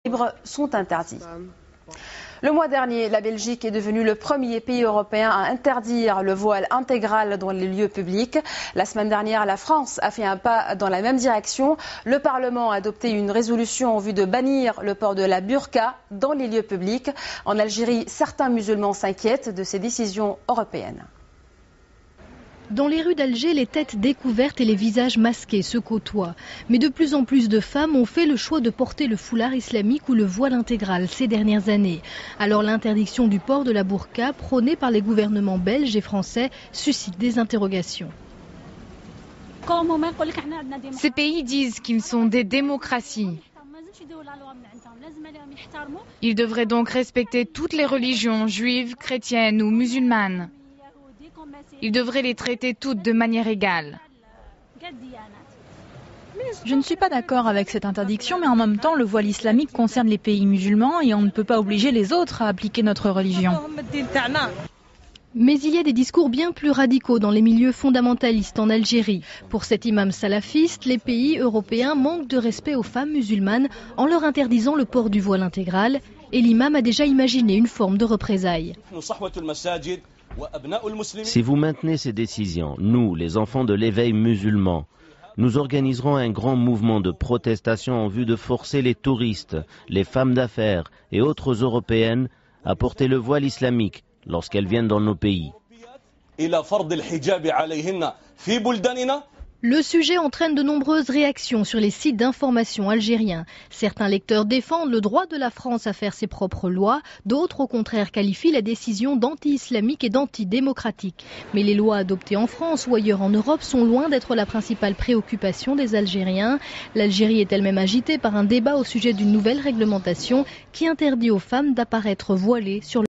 libres sont interdits. Le mois dernier, la Belgique est devenue le premier pays européen à interdire le voile intégral dans les lieux publics. La semaine dernière, la France a fait un pas dans la même direction. Le Parlement a adopté une résolution en vue de bannir le port de la burqa dans les lieux publics. En Algérie, certains musulmans s'inquiètent de ces décisions européennes. Dans les rues d'Alger, les têtes découvertes et les visages masqués se côtoient. Mais de plus en plus de femmes ont fait le choix de porter le foulard islamique ou le voile intégral ces dernières années. Alors l'interdiction du port de la burqa, prônée par les gouvernements belges et français, suscite des interrogations. Ces pays disent qu'ils sont des démocraties. Ils devraient donc respecter toutes les religions, juives, chrétiennes ou musulmanes. Ils devraient les traiter toutes de manière égale. Je ne suis pas d'accord avec cette interdiction, mais en même temps, le voile islamique concerne les pays musulmans et on ne peut pas obliger les autres à appliquer notre religion. Mais il y a des discours bien plus radicaux dans les milieux fondamentalistes en Algérie. Pour cet imam salafiste, les pays européens manquent de respect aux femmes musulmanes en leur interdisant le port du voile intégral. Et l'imam a déjà imaginé une forme de représailles. Si vous maintenez ces décisions, nous, les enfants de l'éveil musulman, nous organiserons un grand mouvement de protestation en vue de forcer les touristes, les femmes d'affaires et autres européennes à porter le voile islamique lorsqu'elles viennent dans nos pays. Le sujet entraîne de nombreuses réactions sur les sites d'information algériens. Certains lecteurs défendent le droit de la France à faire ses propres lois, d'autres au contraire qualifient la décision d'anti-islamique et d'antidémocratique. Mais les lois adoptées en France ou ailleurs en Europe sont loin d'être la principale préoccupation des Algériens. L'Algérie est elle-même agitée par un débat au sujet d'une nouvelle réglementation qui interdit aux femmes d'apparaître voilées sur